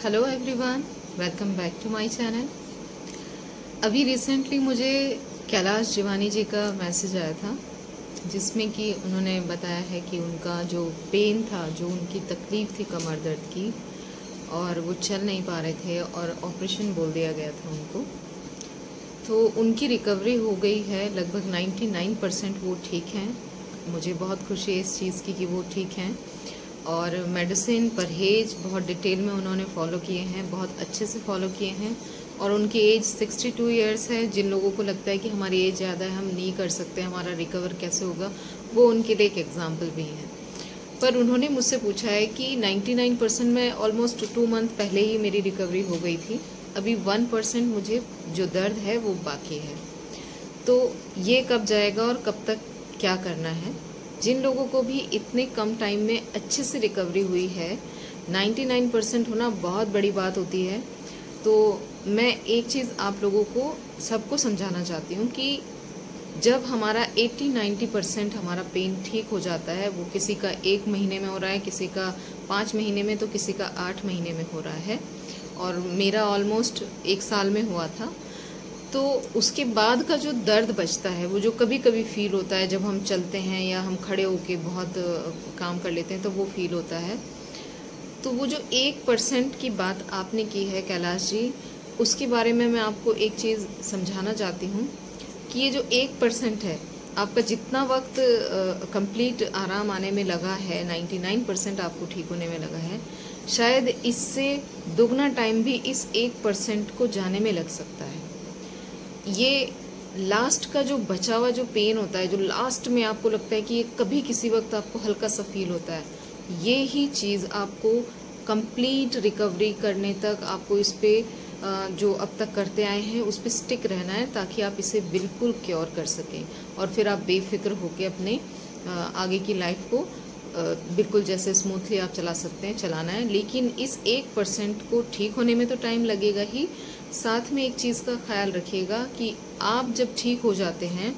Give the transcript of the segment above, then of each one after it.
Hello everyone, welcome back to my channel. अभी recently मुझे कैलाश जिवानी जी का मैसेज आया था जिसमें कि उन्होंने बताया है कि उनका जो पेन था, जो उनकी तकलीफ़ थी कमर दर्द की, और वो चल नहीं पा रहे थे और ऑपरेशन बोल दिया गया था उनको। तो उनकी रिकवरी हो गई है, लगभग 99% वो ठीक हैं। मुझे बहुत खुशी है इस चीज़ की कि वो ठीक हैं। और मेडिसिन परहेज बहुत डिटेल में उन्होंने फॉलो किए हैं, बहुत अच्छे से फॉलो किए हैं। और उनकी एज 62 इयर्स है। जिन लोगों को लगता है कि हमारी एज ज़्यादा है, हम नहीं कर सकते, हमारा रिकवर कैसे होगा, वो उनके लिए एक एग्जाम्पल भी है। पर उन्होंने मुझसे पूछा है कि 99% में ऑलमोस्ट 2 मंथ पहले ही मेरी रिकवरी हो गई थी, अभी 1% मुझे जो दर्द है वो बाकी है। तो ये कब जाएगा और कब तक क्या करना है। जिन लोगों को भी इतने कम टाइम में अच्छे से रिकवरी हुई है, 99% होना बहुत बड़ी बात होती है। तो मैं एक चीज़ आप लोगों को सबको समझाना चाहती हूँ कि जब हमारा 80-90% हमारा पेन ठीक हो जाता है, वो किसी का 1 महीने में हो रहा है, किसी का 5 महीने में, तो किसी का 8 महीने में हो रहा है, और मेरा ऑलमोस्ट 1 साल में हुआ था। तो उसके बाद का जो दर्द बचता है, वो जो कभी कभी फील होता है जब हम चलते हैं या हम खड़े होके बहुत काम कर लेते हैं, तो वो फील होता है। तो वो जो 1% की बात आपने की है कैलाश जी, उसके बारे में मैं आपको एक चीज़ समझाना चाहती हूँ कि ये जो 1% है, आपका जितना वक्त कंप्लीट आराम आने में लगा है, 99% आपको ठीक होने में लगा है, शायद इससे दुगना टाइम भी इस 1% को जाने में लग सकता है। ये लास्ट का जो बचा हुआ जो पेन होता है, जो लास्ट में आपको लगता है कि ये कभी किसी वक्त आपको हल्का सा फील होता है, ये ही चीज़ आपको कंप्लीट रिकवरी करने तक आपको इस पे जो अब तक करते आए हैं उस पे स्टिक रहना है, ताकि आप इसे बिल्कुल क्योर कर सकें और फिर आप बेफिक्र होकर अपने आगे की लाइफ को बिल्कुल जैसे स्मूथली आप चला सकते हैं चलाना है। लेकिन इस 1% को ठीक होने में तो टाइम लगेगा ही, साथ में एक चीज़ का ख्याल रखिएगा कि आप जब ठीक हो जाते हैं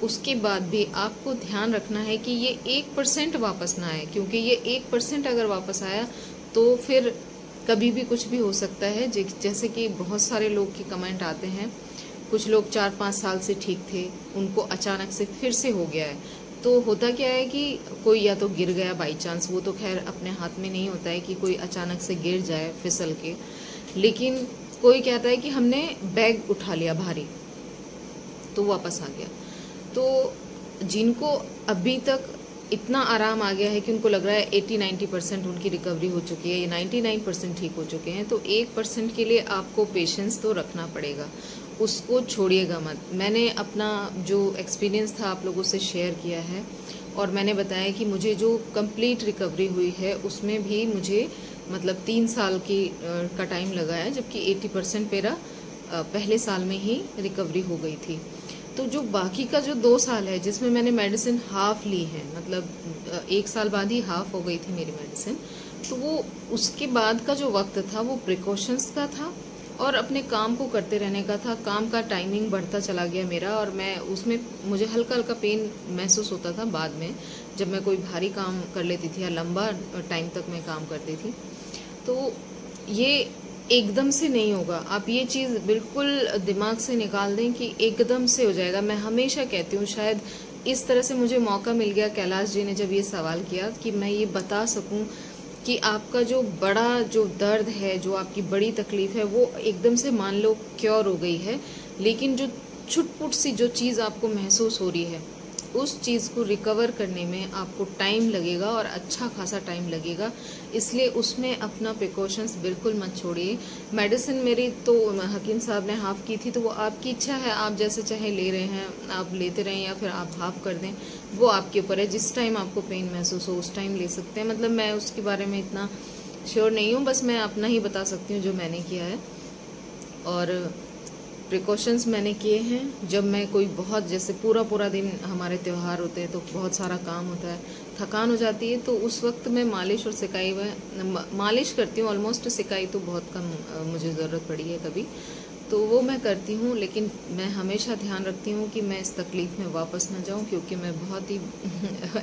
उसके बाद भी आपको ध्यान रखना है कि ये 1% वापस ना आए, क्योंकि ये 1% अगर वापस आया तो फिर कभी भी कुछ भी हो सकता है। जैसे कि बहुत सारे लोग के कमेंट आते हैं, कुछ लोग 4-5 साल से ठीक थे, उनको अचानक से फिर से हो गया है। तो होता क्या है कि कोई या तो गिर गया बाई चांस, वो तो खैर अपने हाथ में नहीं होता है कि कोई अचानक से गिर जाए फिसल के, लेकिन कोई कहता है कि हमने बैग उठा लिया भारी तो वापस आ गया। तो जिनको अभी तक इतना आराम आ गया है कि उनको लग रहा है 80-90% उनकी रिकवरी हो चुकी है, ये 99% ठीक हो चुके हैं, तो 1% के लिए आपको पेशेंस तो रखना पड़ेगा, उसको छोड़िएगा मत। मैंने अपना जो एक्सपीरियंस था आप लोगों से शेयर किया है, और मैंने बताया कि मुझे जो कंप्लीट रिकवरी हुई है उसमें भी मुझे मतलब 3 साल का टाइम लगा है, जबकि 80% मेरा पहले साल में ही रिकवरी हो गई थी। तो जो बाकी का जो 2 साल है जिसमें मैंने मेडिसिन हाफ ली है, मतलब 1 साल बाद ही हाफ हो गई थी मेरी मेडिसिन, तो वो उसके बाद का जो वक्त था वो प्रिकॉशंस का था और अपने काम को करते रहने का था। काम का टाइमिंग बढ़ता चला गया मेरा, और मैं उसमें मुझे हल्का हल्का पेन महसूस होता था बाद में, जब मैं कोई भारी काम कर लेती थी या लंबा टाइम तक मैं काम करती थी। तो ये एकदम से नहीं होगा, आप ये चीज़ बिल्कुल दिमाग से निकाल दें कि एकदम से हो जाएगा। मैं हमेशा कहती हूँ, शायद इस तरह से मुझे मौका मिल गया कैलाश जी ने जब ये सवाल किया कि मैं ये बता सकूँ कि आपका जो बड़ा जो दर्द है, जो आपकी बड़ी तकलीफ है, वो एकदम से मान लो क्योर हो गई है, लेकिन जो छुटपुट सी जो चीज़ आपको महसूस हो रही है, उस चीज़ को रिकवर करने में आपको टाइम लगेगा और अच्छा खासा टाइम लगेगा। इसलिए उसमें अपना प्रिकॉशंस बिल्कुल मत छोड़िए। मेडिसिन मेरी तो हकीम साहब ने हाफ़ की थी, तो वो आपकी इच्छा है, आप जैसे चाहे ले रहे हैं आप लेते रहें या फिर आप हाफ़ कर दें, वो आपके ऊपर है। जिस टाइम आपको पेन महसूस हो उस टाइम ले सकते हैं। मतलब मैं उसके बारे में इतना श्योर नहीं हूँ, बस मैं अपना ही बता सकती हूँ जो मैंने किया है। और प्रिकॉशंस मैंने किए हैं। जब मैं कोई बहुत जैसे पूरा पूरा दिन हमारे त्यौहार होते हैं तो बहुत सारा काम होता है, थकान हो जाती है, तो उस वक्त मैं मालिश और सिकाई मालिश करती हूँ ऑलमोस्ट। सिकाई तो बहुत कम मुझे ज़रूरत पड़ी है कभी, तो वो मैं करती हूँ। लेकिन मैं हमेशा ध्यान रखती हूँ कि मैं इस तकलीफ़ में वापस ना जाऊँ, क्योंकि मैं बहुत ही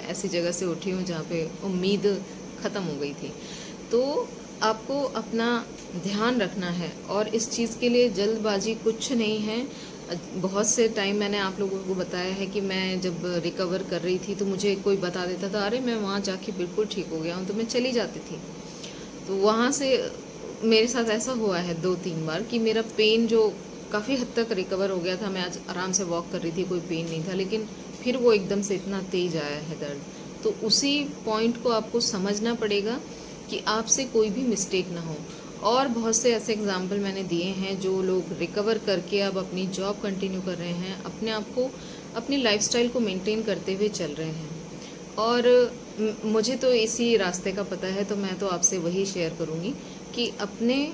ऐसी जगह से उठी हूँ जहाँ पे उम्मीद ख़त्म हो गई थी। तो आपको अपना ध्यान रखना है और इस चीज़ के लिए जल्दबाजी कुछ नहीं है। बहुत से टाइम मैंने आप लोगों को बताया है कि मैं जब रिकवर कर रही थी तो मुझे कोई बता देता था अरे मैं वहाँ जाके बिल्कुल ठीक हो गया हूँ, तो मैं चली जाती थी। तो वहाँ से मेरे साथ ऐसा हुआ है 2-3 बार कि मेरा पेन जो काफ़ी हद तक रिकवर हो गया था, मैं आज आराम से वॉक कर रही थी, कोई पेन नहीं था, लेकिन फिर वो एकदम से इतना तेज आया है दर्द। तो उसी पॉइंट को आपको समझना पड़ेगा कि आपसे कोई भी मिस्टेक ना हो। और बहुत से ऐसे एग्जाम्पल मैंने दिए हैं जो लोग रिकवर करके अब अपनी जॉब कंटिन्यू कर रहे हैं, अपने आप को, अपनी लाइफस्टाइल को मेंटेन करते हुए चल रहे हैं। और मुझे तो इसी रास्ते का पता है, तो मैं तो आपसे वही शेयर करूँगी कि अपने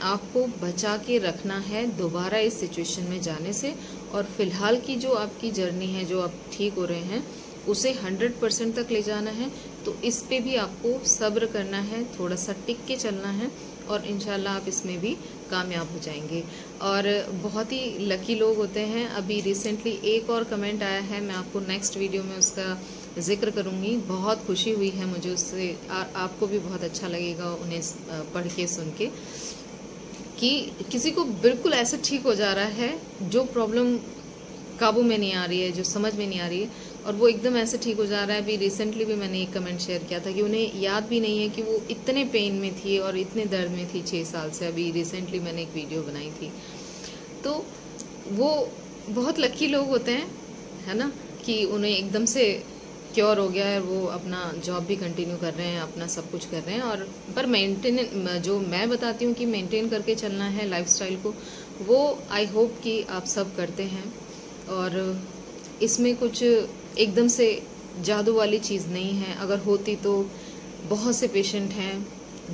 आपको बचा के रखना है दोबारा इस सिचुएशन में जाने से। और फिलहाल की जो आपकी जर्नी है, जो आप ठीक हो रहे हैं, उसे 100% तक ले जाना है। तो इस पे भी आपको सब्र करना है, थोड़ा सा टिक के चलना है और इंशाल्लाह आप इसमें भी कामयाब हो जाएंगे। और बहुत ही लकी लोग होते हैं। अभी रिसेंटली एक और कमेंट आया है, मैं आपको नेक्स्ट वीडियो में उसका जिक्र करूँगी। बहुत खुशी हुई है मुझे उससे, आपको भी बहुत अच्छा लगेगा उन्हें पढ़ के, सुन के, कि किसी को बिल्कुल ऐसा ठीक हो जा रहा है जो प्रॉब्लम काबू में नहीं आ रही है, जो समझ में नहीं आ रही है, और वो एकदम ऐसे ठीक हो जा रहा है। अभी रिसेंटली भी मैंने एक कमेंट शेयर किया था कि उन्हें याद भी नहीं है कि वो इतने पेन में थी और इतने दर्द में थी 6 साल से। अभी रिसेंटली मैंने एक वीडियो बनाई थी। तो वो बहुत लकी लोग होते हैं, है ना, कि उन्हें एकदम से क्योर हो गया है, वो अपना जॉब भी कंटिन्यू कर रहे हैं, अपना सब कुछ कर रहे हैं। और पर मेंटेन, जो मैं बताती हूँ कि मेंटेन करके चलना है लाइफस्टाइल को, वो आई होप कि आप सब करते हैं। और इसमें कुछ एकदम से जादू वाली चीज़ नहीं है। अगर होती तो बहुत से पेशेंट हैं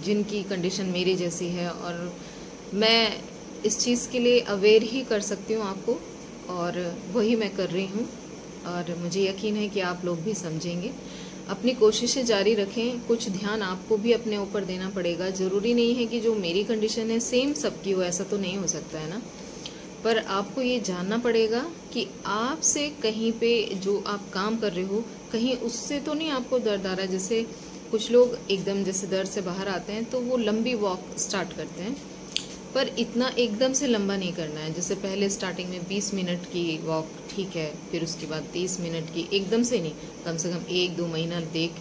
जिनकी कंडीशन मेरी जैसी है, और मैं इस चीज़ के लिए अवेयर ही कर सकती हूँ आपको, और वही मैं कर रही हूँ। और मुझे यकीन है कि आप लोग भी समझेंगे। अपनी कोशिशें जारी रखें। कुछ ध्यान आपको भी अपने ऊपर देना पड़ेगा। ज़रूरी नहीं है कि जो मेरी कंडीशन है सेम सबकी हो, ऐसा तो नहीं हो सकता है ना। पर आपको ये जानना पड़ेगा कि आपसे कहीं पे जो आप काम कर रहे हो, कहीं उससे तो नहीं आपको दर्द आ रहा है। जैसे कुछ लोग एकदम जैसे दर्द से बाहर आते हैं तो वो लंबी वॉक स्टार्ट करते हैं, पर इतना एकदम से लंबा नहीं करना है। जैसे पहले स्टार्टिंग में 20 मिनट की वॉक ठीक है, फिर उसके बाद 30 मिनट की, एकदम से नहीं, कम से कम 1-2 महीना देख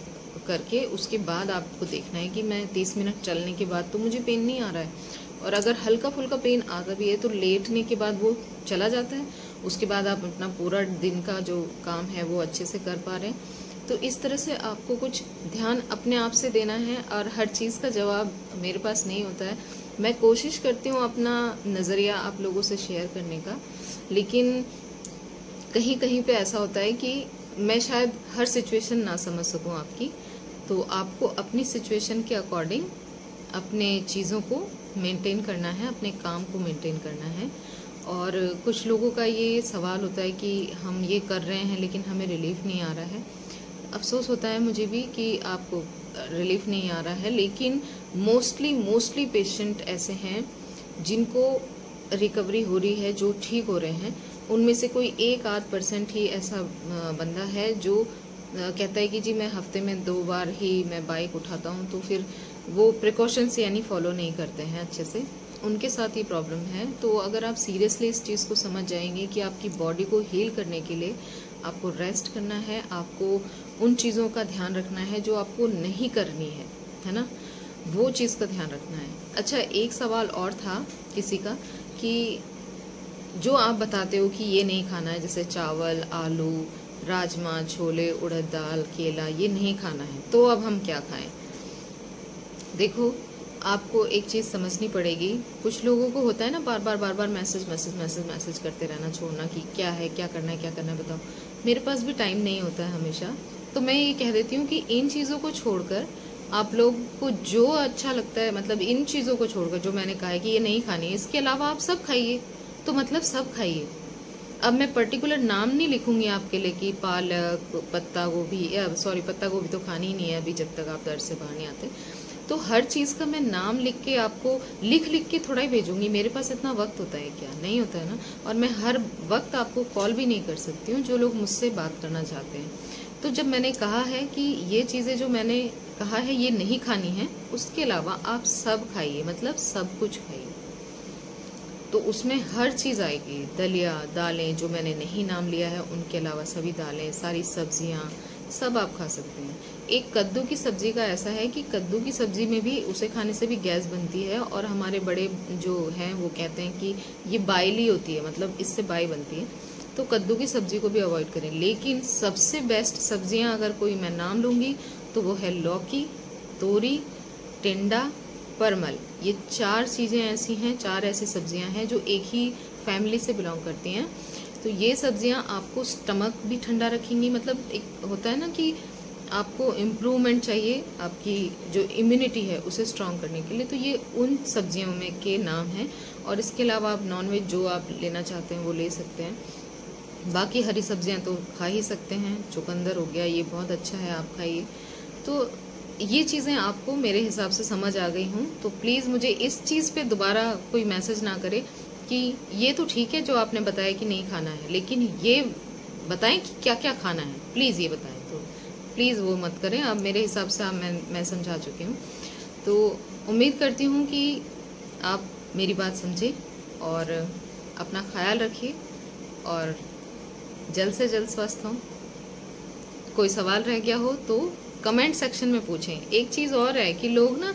करके उसके बाद आपको देखना है कि मैं 30 मिनट चलने के बाद तो मुझे पेन नहीं आ रहा है। और अगर हल्का फुल्का पेन आता भी है तो लेटने के बाद वो चला जाता है। उसके बाद आप अपना पूरा दिन का जो काम है वो अच्छे से कर पा रहे हैं। तो इस तरह से आपको कुछ ध्यान अपने आप से देना है। और हर चीज़ का जवाब मेरे पास नहीं होता है। मैं कोशिश करती हूँ अपना नज़रिया आप लोगों से शेयर करने का, लेकिन कहीं कहीं पे ऐसा होता है कि मैं शायद हर सिचुएशन ना समझ सकूँ आपकी। तो आपको अपनी सिचुएशन के अकॉर्डिंग अपने चीज़ों को मेंटेन करना है, अपने काम को मेंटेन करना है। और कुछ लोगों का ये सवाल होता है कि हम ये कर रहे हैं लेकिन हमें रिलीफ नहीं आ रहा है। अफसोस होता है मुझे भी कि आपको रिलीफ नहीं आ रहा है, लेकिन मोस्टली पेशेंट ऐसे हैं जिनको रिकवरी हो रही है, जो ठीक हो रहे हैं। उनमें से कोई 1-8% ही ऐसा बंदा है जो कहता है कि जी मैं हफ्ते में 2 बार ही मैं बाइक उठाता हूँ, तो फिर वो प्रिकॉशंस यानी फॉलो नहीं करते हैं अच्छे से। उनके साथ ही प्रॉब्लम है। तो अगर आप सीरियसली इस चीज़ को समझ जाएंगे कि आपकी बॉडी को हील करने के लिए आपको रेस्ट करना है, आपको उन चीज़ों का ध्यान रखना है जो आपको नहीं करनी है ना, वो चीज़ का ध्यान रखना है। अच्छा, एक सवाल और था किसी का कि जो आप बताते हो कि ये नहीं खाना है, जैसे चावल, आलू, राजमा, छोले, उड़द दाल, केला, ये नहीं खाना है, तो अब हम क्या खाएं? देखो, आपको एक चीज़ समझनी पड़ेगी। कुछ लोगों को होता है ना बार बार मैसेज करते रहना, छोड़ना कि क्या है, क्या करना है बताओ। मेरे पास भी टाइम नहीं होता है हमेशा, तो मैं ये कह देती हूँ कि इन चीज़ों को छोड़कर आप लोग को जो अच्छा लगता है, मतलब इन चीज़ों को छोड़कर जो मैंने कहा है कि ये नहीं खानी है, इसके अलावा आप सब खाइए। तो मतलब सब खाइए। अब मैं पर्टिकुलर नाम नहीं लिखूंगी आपके लिए कि पालक, पत्ता गोभी, पत्ता गोभी तो खानी ही नहीं है अभी जब तक आप दर्द से बाहर नहीं आते। तो हर चीज़ का मैं नाम लिख के आपको लिख के थोड़ा ही भेजूंगी। मेरे पास इतना वक्त होता है क्या? नहीं होता है ना। और मैं हर वक्त आपको कॉल भी नहीं कर सकती हूँ जो लोग मुझसे बात करना चाहते हैं। तो जब मैंने कहा है कि ये चीज़ें जो मैंने कहा है ये नहीं खानी है, उसके अलावा आप सब खाइए, मतलब सब कुछ खाइए, तो उसमें हर चीज़ आएगी। दलिया, दालें जो मैंने नहीं नाम लिया है, उनके अलावा सभी दालें, सारी सब्जियां, सब आप खा सकते हैं। एक कद्दू की सब्जी का ऐसा है कि कद्दू की सब्जी में भी उसे खाने से भी गैस बनती है, और हमारे बड़े जो हैं वो कहते हैं कि ये बाइली होती है, मतलब इससे बाई बनती है, तो कद्दू की सब्जी को भी अवॉइड करें। लेकिन सबसे बेस्ट सब्जियां अगर कोई मैं नाम लूँगी तो वो है लौकी, तोरी, टिंडा, परमल। ये 4 चीज़ें ऐसी हैं, 4 ऐसी सब्जियां हैं जो एक ही फैमिली से बिलोंग करती हैं। तो ये सब्जियां आपको स्टमक भी ठंडा रखेंगी, मतलब एक होता है ना कि आपको इम्प्रूवमेंट चाहिए आपकी जो इम्यूनिटी है उसे स्ट्रॉन्ग करने के लिए, तो ये उन सब्जियों में के नाम हैं। और इसके अलावा आप नॉनवेज जो आप लेना चाहते हैं वो ले सकते हैं। बाकी हरी सब्जियां तो खा ही सकते हैं, चुकंदर हो गया, ये बहुत अच्छा है, आप खाइए। तो ये चीज़ें आपको मेरे हिसाब से समझ आ गई हूँ, तो प्लीज़ मुझे इस चीज़ पे दोबारा कोई मैसेज ना करे कि ये तो ठीक है जो आपने बताया कि नहीं खाना है, लेकिन ये बताएं कि क्या क्या खाना है, प्लीज़ ये बताएं। तो प्लीज़ वो मत करें। अब मेरे हिसाब से आप मैं समझा चुकी हूँ, तो उम्मीद करती हूँ कि आप मेरी बात समझें और अपना ख्याल रखिए और जल्द से जल्द स्वस्थ हों। कोई सवाल रह गया हो तो कमेंट सेक्शन में पूछें। एक चीज़ और है कि लोग ना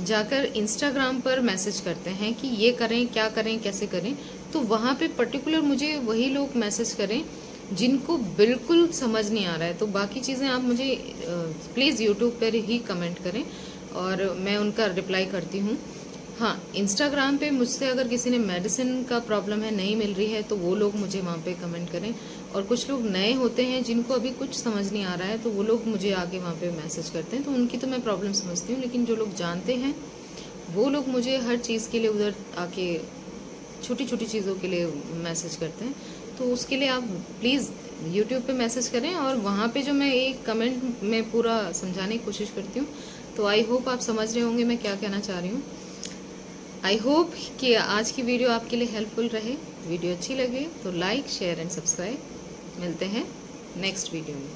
जाकर इंस्टाग्राम पर मैसेज करते हैं कि ये करें, क्या करें, कैसे करें, तो वहाँ पे पर्टिकुलर मुझे वही लोग मैसेज करें जिनको बिल्कुल समझ नहीं आ रहा है। तो बाकी चीज़ें आप मुझे प्लीज़ यूट्यूब पर ही कमेंट करें और मैं उनका रिप्लाई करती हूँ। हाँ, इंस्टाग्राम पे मुझसे अगर किसी ने मेडिसिन का प्रॉब्लम है, नहीं मिल रही है, तो वो लोग मुझे वहाँ पे कमेंट करें। और कुछ लोग नए होते हैं जिनको अभी कुछ समझ नहीं आ रहा है, तो वो लोग मुझे आके वहाँ पे मैसेज करते हैं, तो उनकी तो मैं प्रॉब्लम समझती हूँ। लेकिन जो लोग जानते हैं वो लोग मुझे हर चीज़ के लिए उधर आके छोटी छोटी चीज़ों के लिए मैसेज करते हैं। तो उसके लिए आप प्लीज़ यूट्यूब पे मैसेज करें, और वहाँ पे जो मैं एक कमेंट में पूरा समझाने की कोशिश करती हूँ। तो आई होप आप समझ रहे होंगे मैं क्या कहना चाह रही हूँ। आई होप कि आज की वीडियो आपके लिए हेल्पफुल रहे। वीडियो अच्छी लगे तो लाइक, शेयर एंड सब्सक्राइब। मिलते हैं नेक्स्ट वीडियो में।